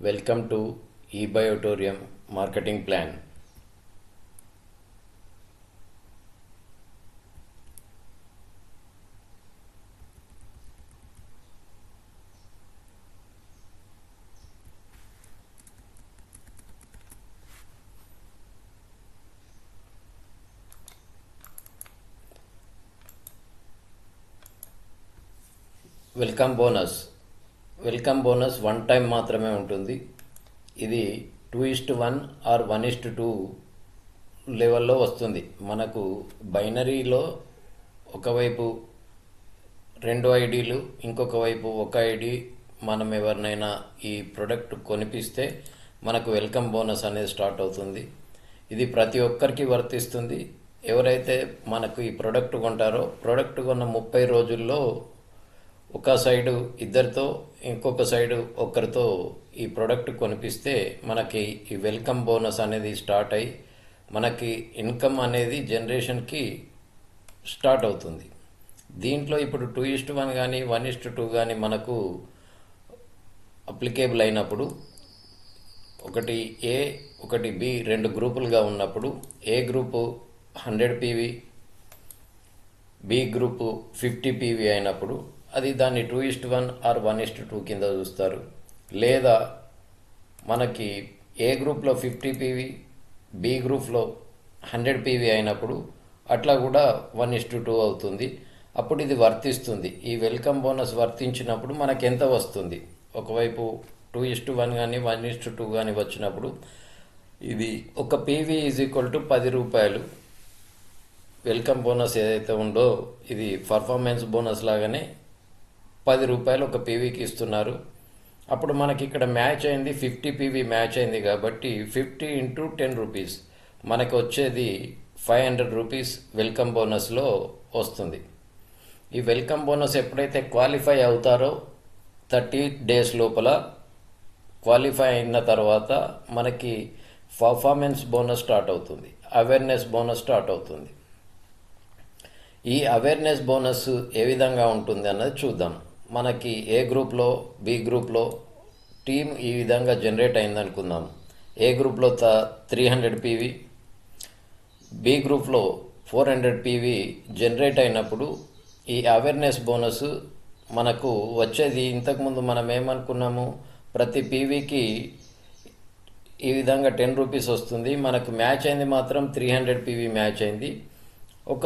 Welcome to eBiotorium Marketing Plan. Welcome bonus one time మాత్రమే ఉంటుంది. ఇది 2:1 ఆర్ 1:2 లెవెల్లో వస్తుంది. మనకు బైనరీలో ఒకవైపు 2 ఐడీలు, ఇంకొక వైపు ఒక ఐడి మనం ఎవరినైనా ఈ ప్రొడక్ట్ కొనిపిస్తే మనకు వెల్కమ్ బోనస్ అనేది స్టార్ట్ అవుతుంది. ఇది ప్రతి ఒక్కరికి వర్తిస్తుంది. ఎవరైతే మనకు ఈ ప్రొడక్ట్ కొంటారో ప్రొడక్ట్ కొన్న 30 రోజుల్లో ఒక సైడు ఇద్దరితో, ఇంకొక సైడు ఒక్కరితో ఈ ప్రోడక్ట్ కొనిపిస్తే మనకి ఈ వెల్కమ్ బోనస్ అనేది స్టార్ట్ అయ్యి మనకి ఇన్కమ్ అనేది జనరేషన్కి స్టార్ట్ అవుతుంది. దీంట్లో ఇప్పుడు 2:1 కానీ 1:2 కానీ మనకు అప్లికేబుల్ అయినప్పుడు ఒకటి ఏ ఒకటి బి రెండు గ్రూపులుగా ఉన్నప్పుడు A group 100 PV, B group 50 PV అయినప్పుడు అది దాన్ని 2:1 ఆర్ 1:2 కింద చూస్తారు. లేదా మనకి ఏ గ్రూప్లో 50 PV, బి గ్రూప్లో 100 PV అయినప్పుడు అట్లా కూడా 1:2 అవుతుంది. అప్పుడు ఇది వర్తిస్తుంది. ఈ వెల్కమ్ బోనస్ వర్తించినప్పుడు మనకి ఎంత వస్తుంది? ఒకవైపు 2:1 కానీ 1:2 కానీ వచ్చినప్పుడు ఇది ఒక PV = 10 రూపాయలు. వెల్కమ్ బోనస్ ఏదైతే ఉందో ఇది పర్ఫార్మెన్స్ బోనస్ లాగానే 10 రూపాయలు ఒక పీవీకి ఇస్తున్నారు. అప్పుడు మనకి ఇక్కడ మ్యాచ్ అయింది 50 PV మ్యాచ్ అయింది కాబట్టి 50 × 10 రూపీస్ మనకు వచ్చేది 500 రూపీస్ వెల్కమ్ బోనస్లో వస్తుంది. ఈ వెల్కమ్ బోనస్ ఎప్పుడైతే క్వాలిఫై అవుతారో 30 డేస్ లోపల క్వాలిఫై అయిన తర్వాత మనకి పర్ఫార్మెన్స్ బోనస్ స్టార్ట్ అవుతుంది, అవేర్నెస్ బోనస్ స్టార్ట్ అవుతుంది. ఈ అవేర్నెస్ బోనస్ ఏ విధంగా ఉంటుంది అన్నది చూద్దాం. మనకి ఏ గ్రూప్లో, బి గ్రూప్లో టీం ఈ విధంగా జనరేట్ అయిందనుకుందాం. ఏ గ్రూప్లో 300 PV, బి గ్రూప్లో 400 PV జనరేట్ అయినప్పుడు ఈ అవేర్నెస్ బోనస్ మనకు వచ్చేది. ఇంతకుముందు మనం ఏమనుకున్నాము, ప్రతి పీవీకి ఈ విధంగా 10 రూపీస్ వస్తుంది. మనకు మ్యాచ్ అయింది మాత్రం 300 PV మ్యాచ్ అయింది, ఒక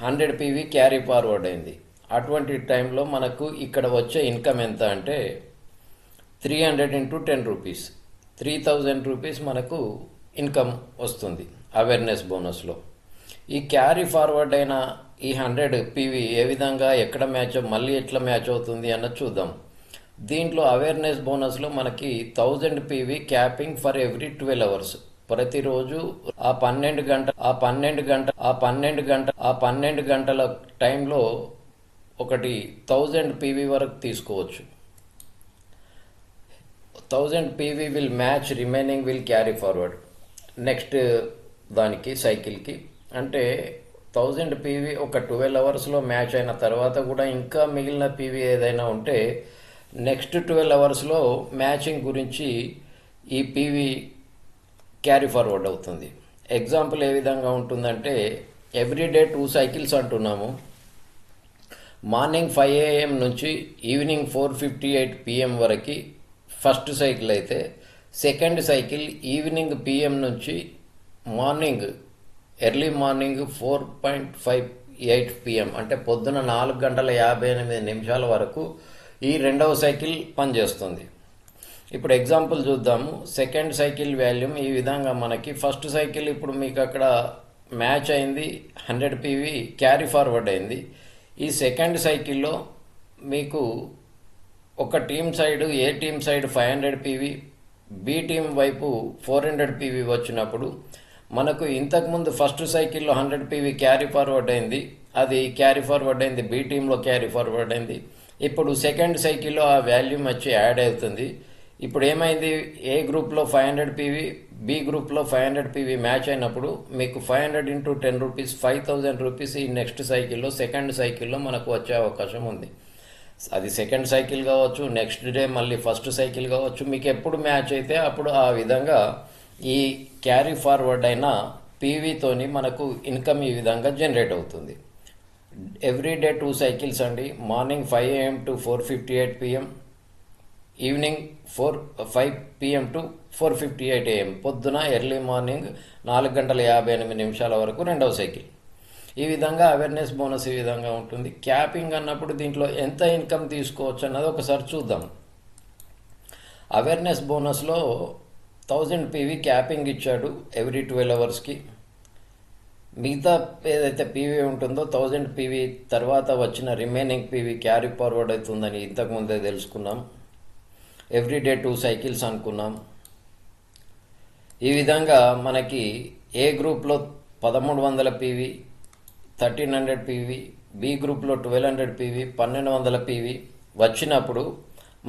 100 PV క్యారీ ఫార్వర్డ్ అయింది. అటువంటి టైంలో మనకు ఇక్కడ వచ్చే ఇన్కమ్ ఎంత అంటే 300 × 10 రూపీస్, 3000 రూపీస్ మనకు ఇన్కమ్ వస్తుంది అవేర్నెస్ బోనస్లో. ఈ క్యారీ ఫార్వర్డ్ అయిన ఈ 100 PV ఏ విధంగా ఎక్కడ మళ్ళీ ఎట్లా మ్యాచ్ అవుతుంది అన్నది చూద్దాం. దీంట్లో అవేర్నెస్ బోనస్లో మనకి 1000 PV capping for every 12 hours. ప్రతిరోజు ఆ 12 గంటల టైంలో ఒకటి 1000 PV వరకు తీసుకోవచ్చు. 1000 PV will match, remaining will carry forward next దానికి సైకిల్కి. అంటే 1000 PV ఒక 12 అవర్స్లో మ్యాచ్ అయిన తర్వాత కూడా ఇంకా మిగిలిన PV ఏదైనా ఉంటే నెక్స్ట్ 12 అవర్స్లో మ్యాచింగ్ గురించి ఈ PV క్యారీ ఫార్వర్డ్ అవుతుంది. ఎగ్జాంపుల్ ఏ విధంగా ఉంటుందంటే ఎవ్రీడే 2 సైకిల్స్ అంటున్నాము. మార్నింగ్ 5 AM నుంచి ఈవినింగ్ 4:58 PM వరకు ఫస్ట్ సైకిల్ అయితే, సెకండ్ సైకిల్ ఈవినింగ్ PM నుంచి ఎర్లీ మార్నింగ్ 4:58 PM అంటే పొద్దున 4:58 వరకు ఈ రెండవ సైకిల్ పనిచేస్తుంది. ఇప్పుడు ఎగ్జాంపుల్ చూద్దాము. సెకండ్ సైకిల్ వాల్యూమ్ ఈ విధంగా మనకి ఫస్ట్ సైకిల్ ఇప్పుడు మీకు అక్కడ మ్యాచ్ అయింది 100 PV క్యారీ ఫార్వర్డ్ అయింది. ఈ సెకండ్ సైకిల్లో మీకు ఒక team side, A team side 500 PV, B team వైపు 400 PV వచ్చినప్పుడు మనకు ఇంతకుముందు ఫస్ట్ సైకిల్లో 100 PV క్యారీ ఫార్వర్డ్ అయింది, అది క్యారీ ఫార్వర్డ్ అయింది బి టీంలో క్యారీ ఫార్వర్డ్ అయింది. ఇప్పుడు సెకండ్ సైకిల్లో ఆ వాల్యూమ్ వచ్చి యాడ్ అవుతుంది. ఇప్పుడు ఏమైంది, ఏ గ్రూప్లో 500 PV, బి గ్రూప్లో 500 PV మ్యాచ్ అయినప్పుడు మీకు 500 × 10 రూపీస్ 5000 రూపీస్ ఈ నెక్స్ట్ సైకిల్లో, సెకండ్ సైకిల్లో మనకు వచ్చే అవకాశం ఉంది. అది సెకండ్ సైకిల్ కావచ్చు, నెక్స్ట్ డే మళ్ళీ ఫస్ట్ సైకిల్ కావచ్చు, మీకు ఎప్పుడు మ్యాచ్ అయితే అప్పుడు ఆ విధంగా ఈ క్యారీ ఫార్వర్డ్ అయిన పీవీతోని మనకు ఇన్కమ్ ఈ విధంగా జనరేట్ అవుతుంది. ఎవ్రీ డే 2 సైకిల్స్ అండి. Morning 5 AM to 4:58 PM, evening 5 PM to 4:58 AM, పొద్దున ఎర్లీ మార్నింగ్ 4:58 వరకు రెండవ సైకిల్. ఈ విధంగా అవేర్నెస్ బోనస్ ఈ విధంగా ఉంటుంది. క్యాపింగ్ అన్నప్పుడు దీంట్లో ఎంత ఇన్కమ్ తీసుకోవచ్చు అన్నది ఒకసారి చూద్దాం. అవేర్నెస్ బోనస్లో 1000 PV క్యాపింగ్ ఇచ్చాడు ఎవ్రీ 12 అవర్స్కి. మిగతా ఏదైతే పీవీ ఉంటుందో 1000 PV తర్వాత వచ్చిన రిమైనింగ్ పీవీ క్యారీ ఫార్వర్డ్ అవుతుందని ఇంతకుముందే తెలుసుకున్నాం. ఎవ్రీ డే 2 సైకిల్స్ అనుకున్నాం. ఈ విధంగా మనకి ఏ గ్రూప్లో 1300 PV, 1300 PV, బి గ్రూప్లో 1200 PV, 1200 PV వచ్చినప్పుడు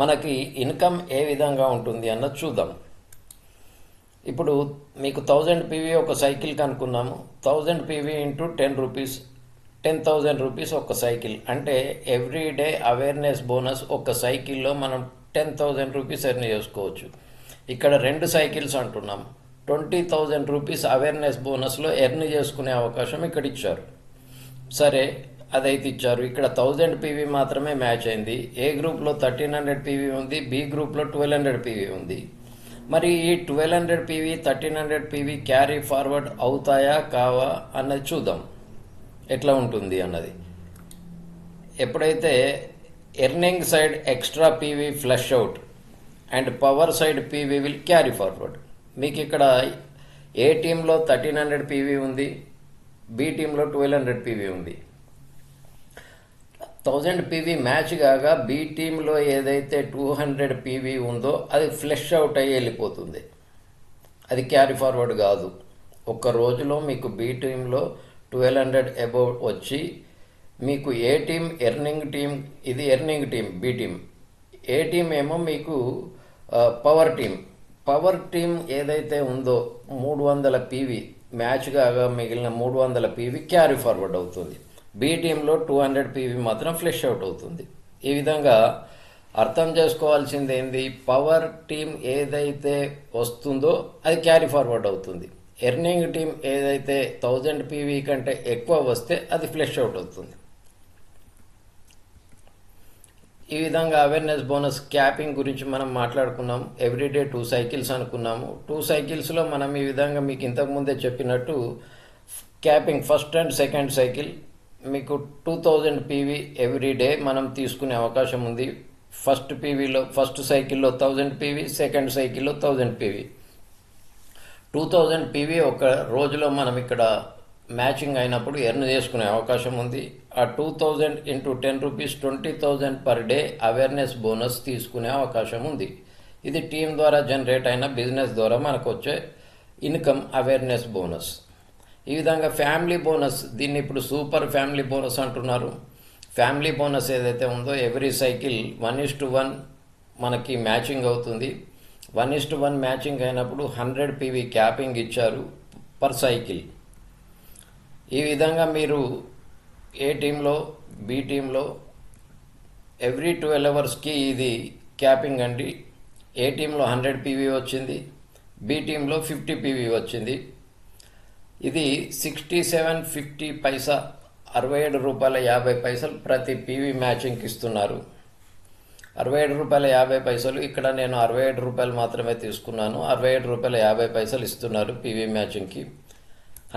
మనకి ఇన్కమ్ ఏ విధంగా ఉంటుంది అన్నది చూద్దాం. ఇప్పుడు మీకు 1000 PV ఒక సైకిల్కి అనుకున్నాము. 1000 PV ఇంటూ 10 రూపీస్, 10,000 రూపీస్ ఒక సైకిల్. అంటే ఎవ్రీ డే అవేర్నెస్ బోనస్ ఒక సైకిల్లో మనం 10,000 రూపీస్ ఎర్న్ చేసుకోవచ్చు. ఇక్కడ 2 సైకిల్స్ అంటున్నాం. 20,000 రూపీస్ అవేర్నెస్ బోనస్లో ఎర్న్ చేసుకునే అవకాశం ఇక్కడ ఇచ్చారు. సరే, అదైతే ఇచ్చారు. ఇక్కడ 1000 PV మాత్రమే మ్యాచ్ అయింది. ఏ గ్రూప్లో 1300 PV ఉంది, బి గ్రూప్లో 1200 PV ఉంది. మరి ఈ 1200 PV, 1300 PV క్యారీ ఫార్వర్డ్ అవుతాయా కావా అన్నది చూద్దాం ఎట్లా ఉంటుంది అన్నది. ఎప్పుడైతే earning side extra PV flush out and power side PV will carry forward. మీకు ఇక్కడ ఏ టీంలో 1300 PV ఉంది, బి టీంలో 1200 PV ఉంది. 1000 PV మ్యాచ్ కాగా బి టీంలో ఏదైతే 200 PV ఉందో అది ఫ్లెష్ అవుట్ అయ్యి వెళ్ళిపోతుంది. అది క్యారీ ఫార్వర్డ్ కాదు. ఒక్క రోజులో మీకు బి టీంలో 1200 అబౌవ్ వచ్చి మీకు ఏ టీం ఎర్నింగ్ టీం, ఇది ఎర్నింగ్ టీం బి టీం. ఏ టీం ఏమో మీకు పవర్ టీం. పవర్ టీం ఏదైతే ఉందో 300 PV మ్యాచ్ కాగా మిగిలిన 300 PV క్యారీ ఫార్వర్డ్ అవుతుంది. బి టీంలో 200 PV మాత్రం ఫ్లెష్ అవుట్ అవుతుంది. ఈ విధంగా అర్థం చేసుకోవాల్సింది ఏంది, పవర్ టీం ఏదైతే వస్తుందో అది క్యారీ ఫార్వర్డ్ అవుతుంది. ఎర్నింగ్ టీం ఏదైతే 1000 PV కంటే ఎక్కువ వస్తే అది ఫ్లెష్ అవుట్ అవుతుంది. ఈ విధంగా అవేర్నెస్ బోనస్ క్యాపింగ్ గురించి మనం మాట్లాడుకున్నాం. ఎవ్రీడే 2 సైకిల్స్ అనుకున్నాము. 2 సైకిల్స్లో మనం ఈ విధంగా మీకు ఇంతకుముందే చెప్పినట్టు capping first and second cycle మీకు 2000 PV ఎవ్రీ డే మనం తీసుకునే అవకాశం ఉంది. ఫస్ట్ సైకిల్లో 1000 PV, సెకండ్ సైకిల్లో 1000 PV. 2000 PV ఒక రోజులో మనం ఇక్కడ మ్యాచింగ్ అయినప్పుడు ఎర్న్ చేసుకునే అవకాశం ఉంది. ఆ 2000 into 10 rupees 20,000 per day awareness bonus తీసుకునే అవకాశం ఉంది. ఇది టీం ద్వారా జనరేట్ అయిన బిజినెస్ ద్వారా మనకు వచ్చే ఇన్కమ్ అవేర్నెస్ బోనస్. ఈ విధంగా ఫ్యామిలీ బోనస్, దీన్ని ఇప్పుడు సూపర్ ఫ్యామిలీ బోనస్ అంటున్నారు. ఫ్యామిలీ బోనస్ ఏదైతే ఉందో ఎవ్రీ సైకిల్ 1:1 మనకి మ్యాచింగ్ అవుతుంది. 1:1 మ్యాచింగ్ అయినప్పుడు 100 PV క్యాపింగ్ ఇచ్చారు పర్ సైకిల్. ఈ విధంగా మీరు ఏ టీంలో, బి టీంలో ఎవ్రీ 12 అవర్స్కి ఇది క్యాపింగ్ అండి. ఏ టీంలో 100 PV వచ్చింది, బి టీంలో 50 PV వచ్చింది. ఇది 67.50 పైసా, 67 రూపాయల 50 పైసలు ప్రతి PV మ్యాచింగ్కి ఇస్తున్నారు. 67 రూపాయల 50 పైసలు. ఇక్కడ నేను 67 రూపాయలు మాత్రమే తీసుకున్నాను. 67 రూపాయల 50 పైసలు ఇస్తున్నారు PV మ్యాచింగ్కి.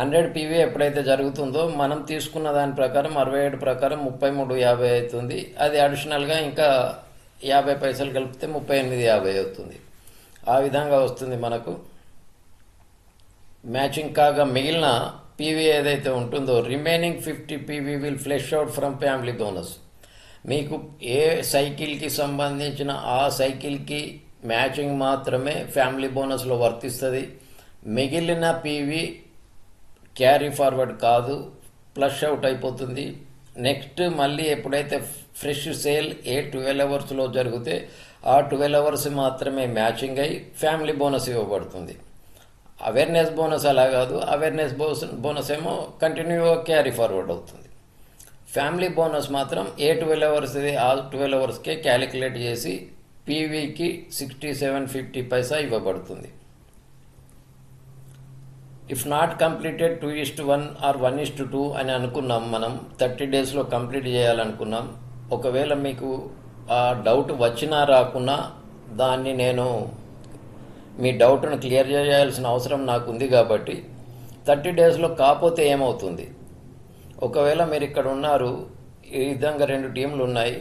100 PV ఎప్పుడైతే జరుగుతుందో మనం తీసుకున్న దాని ప్రకారం 67 ప్రకారం 33.50 అవుతుంది. అది అడిషనల్గా ఇంకా 50 పైసలు కలిపితే 38.50 అవుతుంది. ఆ విధంగా వస్తుంది మనకు. మ్యాచింగ్ కాగా మిగిలిన PV ఏదైతే ఉంటుందో remaining 50 PV will flesh out from family bonus. మీకు ఏ సైకిల్కి సంబంధించిన ఆ సైకిల్కి మ్యాచింగ్ మాత్రమే ఫ్యామిలీ బోనస్లో వర్తిస్తుంది. మిగిలిన PV క్యారీ ఫార్వర్డ్ కాదు, ఫ్లష్ అవుట్ అయిపోతుంది. నెక్స్ట్ మళ్ళీ ఎప్పుడైతే ఫ్రెష్ సేల్ ఏ 12 అవర్స్లో జరిగితే ఆ 12 అవర్స్ మాత్రమే మ్యాచింగ్ అయి ఫ్యామిలీ బోనస్ ఇవ్వబడుతుంది. అవేర్నెస్ బోనస్ అలా కాదు. అవేర్నెస్ బోనస్ ఏమో కంటిన్యూగా క్యారీ ఫార్వర్డ్ అవుతుంది. ఫ్యామిలీ బోనస్ మాత్రం ఏ 12 అవర్స్ ఇది ఆ 12 అవర్స్కే క్యాలిక్యులేట్ చేసి పీవీకి 67.50 పైసా ఇవ్వబడుతుంది. ఇఫ్ నాట్ కంప్లీటెడ్ 2:1 ఆర్ 1:2 అని అనుకున్నాం, మనం 30 డేస్లో కంప్లీట్ చేయాలనుకున్నాం. ఒకవేళ మీకు ఆ డౌట్ వచ్చినా రాకున్నా దాన్ని నేను మీ డౌట్ను క్లియర్ చేయాల్సిన అవసరం నాకు ఉంది కాబట్టి 30 డేస్లో కాకపోతే ఏమవుతుంది, ఒకవేళ మీరు ఇక్కడ ఉన్నారు, ఈ విధంగా 2 టీంలు ఉన్నాయి,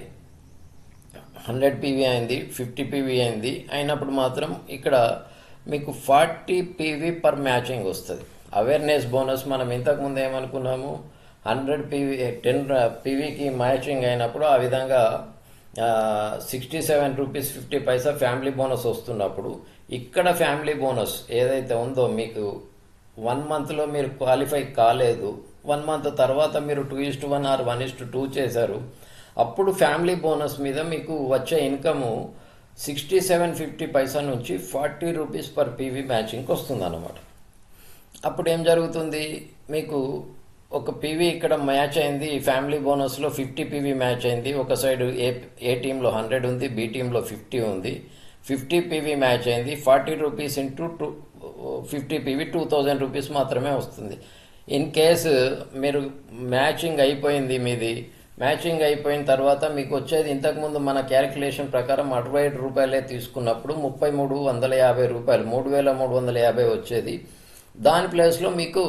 100 పీవీ అయింది, 50 పీవీ అయింది, అయినప్పుడు మాత్రం ఇక్కడ మీకు 40 పీవీ పర్ మ్యాచింగ్ వస్తుంది. అవేర్నెస్ బోనస్ మనం ఇంతకుముందు ఏమనుకున్నాము, 100 పీవీ 10 పీవీకి మ్యాచింగ్ అయినప్పుడు ఆ విధంగా 67 రూపీస్ 50 పైసా ఫ్యామిలీ బోనస్ వస్తున్నప్పుడు ఇక్కడ ఫ్యామిలీ బోనస్ ఏదైతే ఉందో మీకు 1 మంత్లో మీరు క్వాలిఫై కాలేదు, 1 మంత్ తర్వాత మీరు 2:1 ఆర్ 1:2 చేశారు, అప్పుడు ఫ్యామిలీ బోనస్ మీద మీకు వచ్చే ఇన్కము 67.50 పైసా నుంచి 40 రూపీస్ పర్ పీవీ మ్యాచింగ్కి వస్తుంది అన్నమాట. అప్పుడు ఏం జరుగుతుంది, మీకు ఒక పీవీ ఇక్కడ మ్యాచ్ అయింది, ఫ్యామిలీ బోనస్లో 50 పీవీ మ్యాచ్ అయింది, ఒక సైడ్ ఏ టీంలో 100 ఉంది, బి టీంలో 50 ఉంది, 50 పీవీ మ్యాచ్ అయింది, 40 రూపీస్ ఇంటూ 50 పీవీ 2000 రూపీస్ మాత్రమే వస్తుంది. ఇన్ కేసు మీరు మ్యాచింగ్ అయిపోయింది, మీది మ్యాచింగ్ అయిపోయిన తర్వాత మీకు వచ్చేది ఇంతకుముందు మన క్యాలిక్యులేషన్ ప్రకారం 65 రూపాయలే తీసుకున్నప్పుడు 3350 రూపాయలు 3350 వచ్చేది, దాని ప్లేస్లో మీకు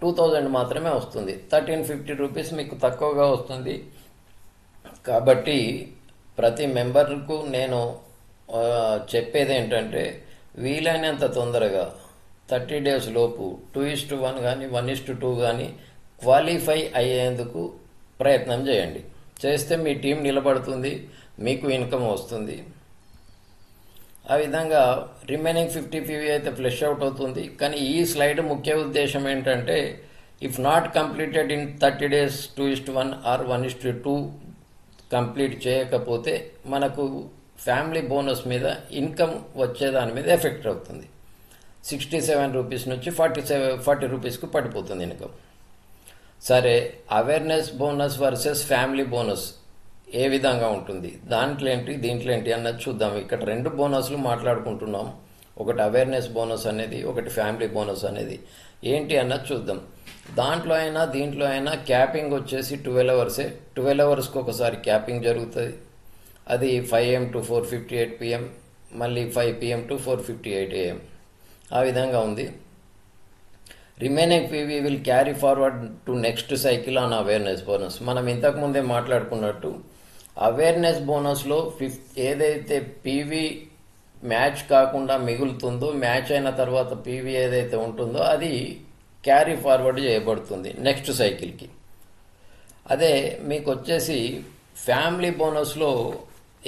2000 మాత్రమే వస్తుంది, 1350 రూపీస్ మీకు తక్కువగా వస్తుంది. కాబట్టి ప్రతి మెంబర్కు నేను చెప్పేది ఏంటంటే వీలైనంత తొందరగా 30 డేస్ లోపు 2:1 కానీ 1:2 కానీ క్వాలిఫై అయ్యేందుకు ప్రయత్నం చేయండి. చేస్తే మీ టీం నిలబడుతుంది, మీకు ఇన్కమ్ వస్తుంది. ఆ విధంగా రిమైనింగ్ 50 పీవీ అయితే ఫ్లెష్ అవుట్ అవుతుంది. కానీ ఈ స్లైడ్ ముఖ్య ఉద్దేశం ఏంటంటే if not completed in 30 days 2:1 or 1:2 complete చేయకపోతే మనకు ఫ్యామిలీ బోనస్ మీద ఇన్కమ్ వచ్చేదాని మీద ఎఫెక్ట్ అవుతుంది. 67 రూపీస్ నుంచి 40 రూపీస్కు పడిపోతుంది ఇన్కమ్. సరే, awareness bonus versus family bonus ఏ విధంగా ఉంటుంది, దాంట్లో ఏంటి దీంట్లో ఏంటి అన్నది చూద్దాం. ఇక్కడ 2 బోనస్లు మాట్లాడుకుంటున్నాం, ఒకటి అవేర్నెస్ బోనస్ అనేది, ఒకటి ఫ్యామిలీ బోనస్ అనేది. ఏంటి అన్నది చూద్దాం. దాంట్లో అయినా దీంట్లో అయినా క్యాపింగ్ వచ్చేసి 12 అవర్సే. 12 అవర్స్కి ఒకసారి క్యాపింగ్ జరుగుతుంది, అది 5 AM to 4:58 PM, మళ్ళీ 5 PM to 4:58 AM. ఆ విధంగా ఉంది. Remaining PV will carry forward to next cycle on awareness bonus. మనం ఇంతకుముందే మాట్లాడుకున్నట్టు అవేర్నెస్ బోనస్లో ఏదైతే పీవీ మ్యాచ్ కాకుండా మిగులుతుందో, మ్యాచ్ అయిన తర్వాత పీవీ ఏదైతే ఉంటుందో అది క్యారీ ఫార్వర్డ్ చేయబడుతుంది నెక్స్ట్ సైకిల్కి. అదే మీకు వచ్చేసి ఫ్యామిలీ బోనస్లో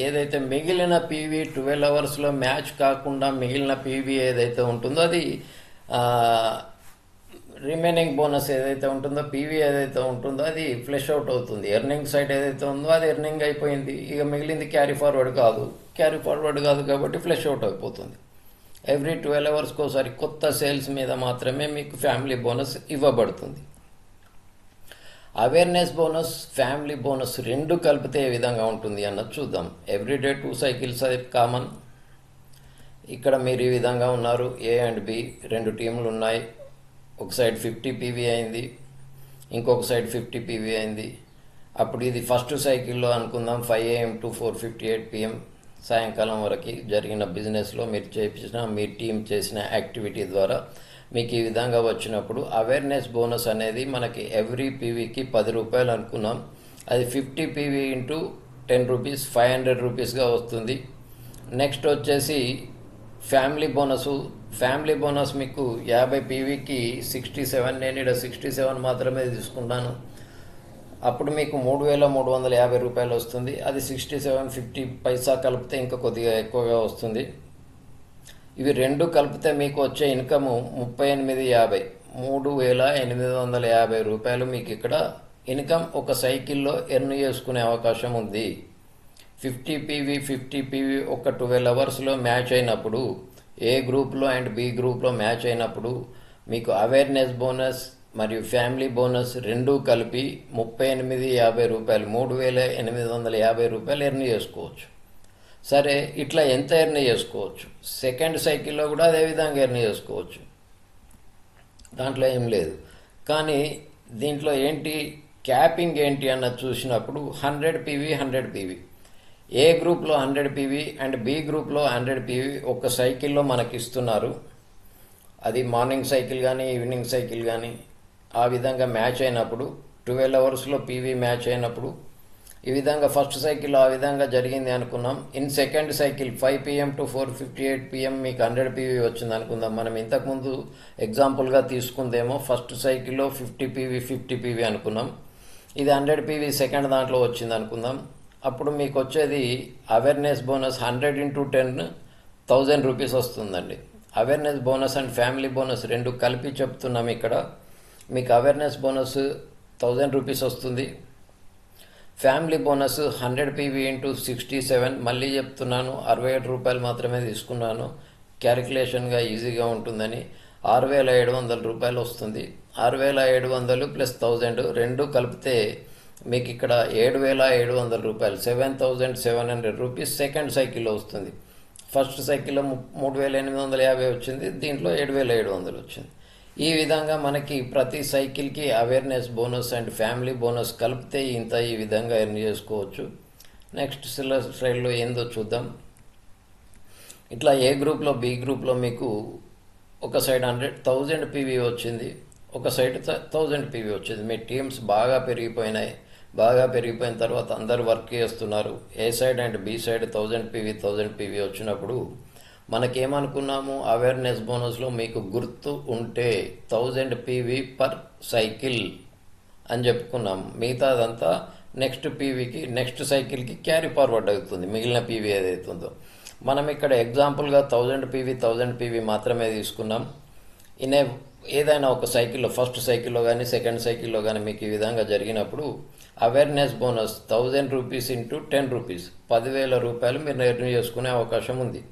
ఏదైతే మిగిలిన పీవీ 12 అవర్స్లో మ్యాచ్ కాకుండా మిగిలిన పీవీ ఏదైతే ఉంటుందో అది రిమైనింగ్ బోనస్ ఏదైతే ఉంటుందో, పీవీ ఏదైతే ఉంటుందో అది ఫ్లెష్ అవుట్ అవుతుంది. ఎర్నింగ్ సైడ్ ఏదైతే ఉందో అది ఎర్నింగ్ అయిపోయింది, ఇక మిగిలింది క్యారీ ఫార్వర్డ్ కాదు కాబట్టి ఫ్లెష్ అవుట్ అయిపోతుంది. ఎవ్రీ 12 అవర్స్కి ఒకసారి కొత్త సేల్స్ మీద మాత్రమే మీకు ఫ్యామిలీ బోనస్ ఇవ్వబడుతుంది. అవేర్నెస్ బోనస్, ఫ్యామిలీ బోనస్ 2 కలిపితే ఏ విధంగా ఉంటుంది అన్నది చూద్దాం. ఎవ్రీడే 2 సైకిల్స్ అది కామన్. ఇక్కడ మీరు ఈ విధంగా ఉన్నారు, ఏ అండ్ బి 2 టీంలు ఉన్నాయి. ఒక సైడ్ 50 పీవీ అయింది, ఇంకొక సైడ్ 50 పీవీ అయింది. అప్పుడు ఇది ఫస్ట్ సైకిల్లో అనుకుందాం 5 AM to 4:58 PM సాయంకాలం వరకు జరిగిన బిజినెస్లో మీరు చేసిన మీ టీం చేసిన యాక్టివిటీ ద్వారా మీకు ఈ విధంగా వచ్చినప్పుడు అవేర్నెస్ బోనస్ అనేది మనకి ఎవ్రీ పీవీకి 10 రూపాయలు అనుకున్నాం, అది 50 పీవీ ఇంటూ 10 రూపీస్ 500 రూపీస్గా వస్తుంది. నెక్స్ట్ వచ్చేసి ఫ్యామిలీ బోనస్ మీకు 50 పీవీకి 67, నేను ఇక్కడ 67 మాత్రమే తీసుకున్నాను. అప్పుడు మీకు 3350 రూపాయలు వస్తుంది. అది 67.50 పైసా కలిపితే ఇంకా కొద్దిగా ఎక్కువగా వస్తుంది. ఇవి 2 కలిపితే మీకు వచ్చే ఇన్కము 3850, 3850 రూపాయలు మీకు ఇక్కడ ఇన్కమ్ ఒక సైకిల్లో ఎర్న్ చేసుకునే అవకాశం ఉంది. 50 పీవీ ఒక 12 అవర్స్లో మ్యాచ్ అయినప్పుడు, ఏ గ్రూప్లో అండ్ బి గ్రూప్లో మ్యాచ్ అయినప్పుడు మీకు అవేర్నెస్ బోనస్ మరియు ఫ్యామిలీ బోనస్ రెండూ కలిపి 3850 రూపాయలు, 3850 రూపాయలు ఎర్న్ చేసుకోవచ్చు. సరే, ఇట్లా ఎంత ఎర్న్ చేసుకోవచ్చు? సెకండ్ సైకిల్లో కూడా అదే విధంగా ఎర్న్ చేసుకోవచ్చు, దాంట్లో ఏం లేదు. కానీ దీంట్లో ఏంటి క్యాపింగ్ ఏంటి అన్నది చూసినప్పుడు 100 PV 100 PV, ఏ గ్రూప్లో 100 PV అండ్ బి గ్రూప్లో 100 PV ఒక సైకిల్లో మనకి ఇస్తున్నారు. అది మార్నింగ్ సైకిల్ కానీ ఈవినింగ్ సైకిల్ కానీ ఆ విధంగా మ్యాచ్ అయినప్పుడు 12 అవర్స్లో పీవీ మ్యాచ్ అయినప్పుడు ఈ విధంగా ఫస్ట్ సైకిల్ ఆ విధంగా జరిగింది అనుకున్నాం. In second cycle 5 PM to 4:58 PM మీకు 100 PV వచ్చింది అనుకుందాం. మనం ఇంతకుముందు ఎగ్జాంపుల్గా తీసుకుందేమో ఫస్ట్ సైకిల్లో 50 PV అనుకున్నాం. ఇది 100 PV సెకండ్ దాంట్లో వచ్చింది అనుకుందాం. అప్పుడు మీకు వచ్చేది అవేర్నెస్ బోనస్ 100 into 10 1000 రూపీస్ వస్తుందండి. Awareness bonus and family bonus రెండు కలిపి చెప్తున్నాం. ఇక్కడ మీకు అవేర్నెస్ బోనస్ 1000 రూపీస్ వస్తుంది. ఫ్యామిలీ బోనస్ 100 PV into 67, మళ్ళీ చెప్తున్నాను 67 రూపాయలు మాత్రమే తీసుకున్నాను, క్యాలిక్యులేషన్గా ఈజీగా ఉంటుందని. 6700 రూపాయలు వస్తుంది. 6700 ప్లస్ 1000 రెండు కలిపితే మీకు ఇక్కడ 7700 రూపాయలు, 7700 రూపీస్ సెకండ్ సైకిల్లో వస్తుంది. ఫస్ట్ సైకిల్లో 3850 వచ్చింది, దీంట్లో 7700 వచ్చింది. ఈ విధంగా మనకి ప్రతి సైకిల్కి awareness bonus and family bonus కలిపితే ఇంత ఈ విధంగా ఎర్న్ చేసుకోవచ్చు. నెక్స్ట్ స్లైడ్లో ఏందో చూద్దాం. ఇట్లా ఏ గ్రూప్లో బి గ్రూప్లో మీకు ఒక సైడ్ 1000 PV వచ్చింది, ఒక సైడ్ 1000 PV వచ్చింది. మీ టీమ్స్ బాగా పెరిగిపోయినాయి. బాగా పెరిగిపోయిన తర్వాత అందరు వర్క్ చేస్తున్నారు. A side and B side 1000 PV వచ్చినప్పుడు మనకేమనుకున్నాము, అవేర్నెస్ బోనస్లో మీకు గుర్తు ఉంటే 1000 PV పర్ సైకిల్ అని చెప్పుకున్నాం. మిగతాదంతా నెక్స్ట్ పీవీకి నెక్స్ట్ సైకిల్కి క్యారీ ఫార్వర్డ్ అవుతుంది, మిగిలిన పీవీ ఏదైతుందో. మనం ఇక్కడ ఎగ్జాంపుల్గా 1000 PV మాత్రమే తీసుకున్నాం. ఏదైనా ఒక సైకిల్లో ఫస్ట్ సైకిల్లో కానీ సెకండ్ సైకిల్లో కానీ మీకు ఈ విధంగా జరిగినప్పుడు awareness bonus 1000 rupees into 10 rupees, 10,000 రూపాయలు మీరు ఎర్న్ చేసుకునే అవకాశం ఉంది.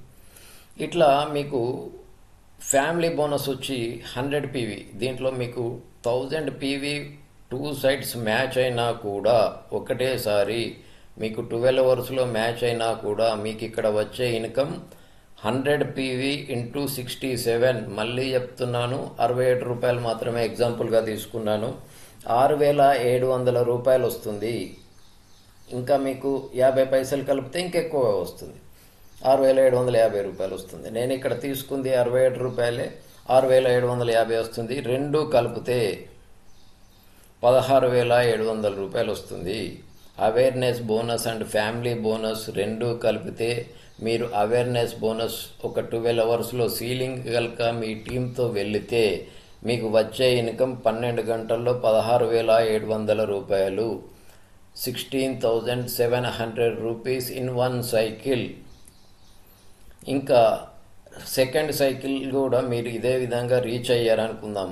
ఇట్లా మీకు ఫ్యామిలీ బోనస్ వచ్చి 100 PV, దీంట్లో మీకు 1000 PV 2 సైడ్స్ మ్యాచ్ అయినా కూడా ఒకటేసారి మీకు 12 అవర్స్లో మ్యాచ్ అయినా కూడా మీకు ఇక్కడ వచ్చే ఇన్కమ్ 100 PV ఇంటూ 67, మళ్ళీ చెప్తున్నాను 67 రూపాయలు మాత్రమే ఎగ్జాంపుల్గా తీసుకున్నాను, 6700 రూపాయలు వస్తుంది. ఇంకా మీకు 50 పైసలు కలిపితే ఇంకెక్కువ వస్తుంది, 6750 రూపాయలు వస్తుంది. నేను ఇక్కడ తీసుకుంది 67 రూపాయలే, 6750 వస్తుంది. రెండు కలిపితే 16700 రూపాయలు వస్తుంది. Awareness bonus and family bonus రెండు కలిపితే మీరు అవేర్నెస్ బోనస్ ఒక 12 అవర్స్లో సీలింగ్ కనుక మీ టీంతో వెళితే మీకు వచ్చే ఇన్కమ్ 12 గంటల్లో 16700 రూపాయలు, 16,700 రూపీస్ ఇన్ వన్ సైకిల్. ఇంకా సెకండ్ సైకిల్ కూడా మీరు ఇదే విధంగా రీచ్ అయ్యారనుకుందాం.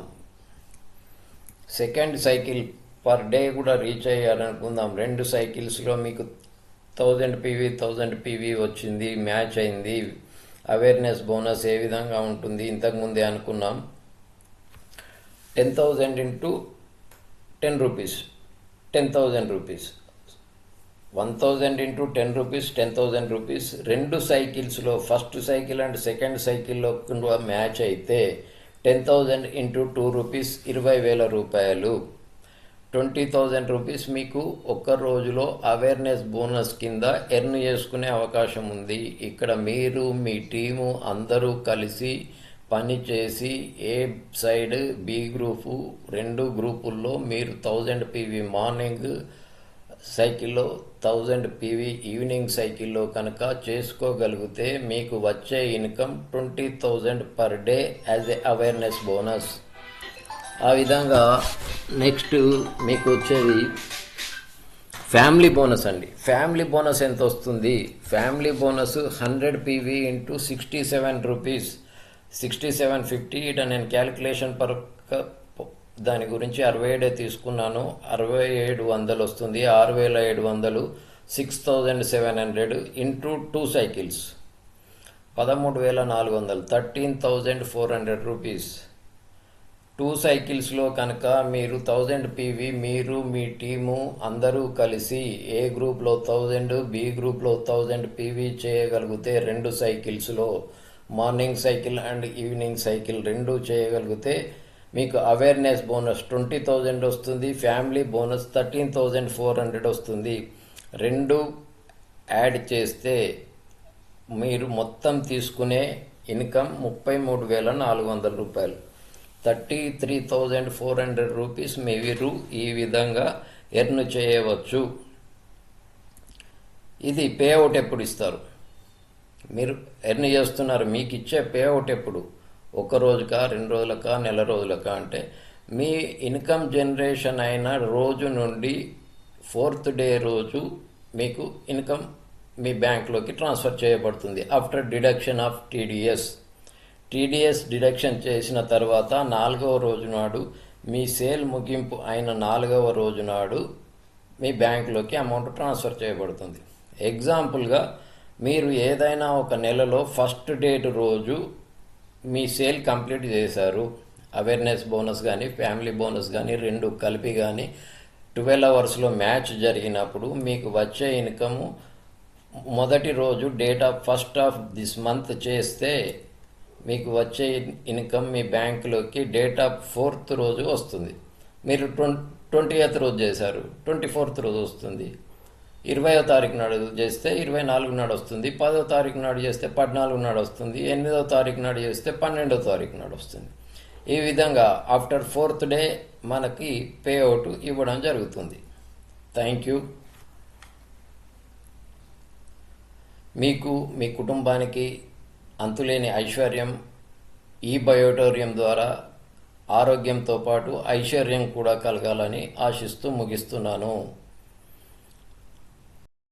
సెకండ్ సైకిల్ పర్ డే కూడా రీచ్ అయ్యారనుకుందాం. 2 సైకిల్స్లో మీకు 1000 PV వచ్చింది, మ్యాచ్ అయింది. అవేర్నెస్ బోనస్ ఏ విధంగా ఉంటుంది ఇంతకుముందే అనుకున్నాం. 10,000 into 10 rupees, 10,000 rupees, 1000 into 10 rupees, 10,000 rupees. 2 సైకిల్స్లో ఫస్ట్ సైకిల్ అండ్ సెకండ్ సైకిల్లో మ్యాచ్ అయితే 10,000 ఇంటూ 2 రూపీస్, 20,000 రూపాయలు, 20,000 రూపీస్ మీకు ఒక్క రోజులో అవేర్నెస్ బోనస్ కింద ఎర్న్ చేసుకునే అవకాశం ఉంది. ఇక్కడ మీరు మీ టీము అందరూ కలిసి పనిచేసి ఏ సైడ్ బి గ్రూపు 2 గ్రూపుల్లో మీరు 1000 PV మార్నింగ్ సైకిల్లో 1000 PV ఈవినింగ్ సైకిల్లో కనుక చేసుకోగలిగితే మీకు వచ్చే income 20,000 per day as a awareness bonus. ఆ విధంగా నెక్స్ట్ మీకు వచ్చేది ఫ్యామిలీ బోనస్ అండి. ఫ్యామిలీ బోనస్ ఎంత వస్తుంది? Family bonus 100 PV into 67 rupees, 6750. ఇట నేను క్యాలిక్యులేషన్ దాని గురించి 67 తీసుకున్నాను, 6700 వస్తుంది. 6700 6700 ఇంటూ 2 సైకిల్స్ 13,400, 13,400 రూపీస్. 2 సైకిల్స్లో కనుక మీరు 1000 పీవీ మీరు మీ టీము అందరూ కలిసి ఏ గ్రూప్లో 1000 బి గ్రూప్లో 1000 పీవీ చేయగలిగితే 2 సైకిల్స్లో morning cycle and evening cycle 2 చేయగలిగితే మీకు అవేర్నెస్ బోనస్ 20,000 వస్తుంది, ఫ్యామిలీ బోనస్ 13,400 వస్తుంది. 2 యాడ్ చేస్తే మీరు మొత్తం తీసుకునే ఇన్కమ్ 33,400 రూపాయలు, 33,400 రూపీస్ మీరు ఈ విధంగా ఎర్న్ చేయవచ్చు. ఇది పేఅవుట్ ఎప్పుడు ఇస్తారు? మీరు ఎర్న్ చేస్తున్నారు, మీకు ఇచ్చే పేఅవుట్ ఎప్పుడు? 1 రోజుకా, 2 రోజులకా, నెల రోజులకా అంటే మీ ఇన్కమ్ జనరేషన్ అయిన రోజు నుండి 4th డే రోజు మీకు ఇన్కమ్ మీ బ్యాంక్లోకి ట్రాన్స్ఫర్ చేయబడుతుంది. After deduction of TDS deduction చేసిన తర్వాత 4వ రోజు నాడు మీ సేల్ ముగింపు అయిన 4వ రోజు నాడు మీ బ్యాంకులోకి అమౌంట్ ట్రాన్స్ఫర్ చేయబడుతుంది. ఎగ్జాంపుల్గా మీరు ఏదైనా ఒక నెలలో ఫస్ట్ డేట్ రోజు మీ సేల్ కంప్లీట్ చేశారు, అవేర్నెస్ బోనస్ కానీ ఫ్యామిలీ బోనస్ కానీ 2 కలిపి కానీ 12 అవర్స్లో మ్యాచ్ జరిగినప్పుడు మీకు వచ్చే ఇన్కమ్ మొదటి రోజు date of 1st of this month చేస్తే మీకు వచ్చే ఇన్కమ్ మీ బ్యాంకులోకి డేట్ ఆఫ్ 4th రోజు వస్తుంది. మీరు 20th రోజు చేశారు, 24th రోజు వస్తుంది. 20వ తారీఖు నాడు చేస్తే 24 నాడు వస్తుంది. 10వ తారీఖు నాడు చేస్తే 14 నాడు వస్తుంది. 8వ తారీఖు నాడు చేస్తే 12వ తారీఖు నాడు వస్తుంది. ఈ విధంగా ఆఫ్టర్ 4th డే మనకి పేఅవుట్ ఇవ్వడం జరుగుతుంది. Thank you. మీకు మీ కుటుంబానికి అంతులేని ఐశ్వర్యం ఈ బయోటోరియం ద్వారా ఆరోగ్యంతో పాటు ఐశ్వర్యం కూడా కలగాలని ఆశిస్తూ ముగిస్తున్నాను.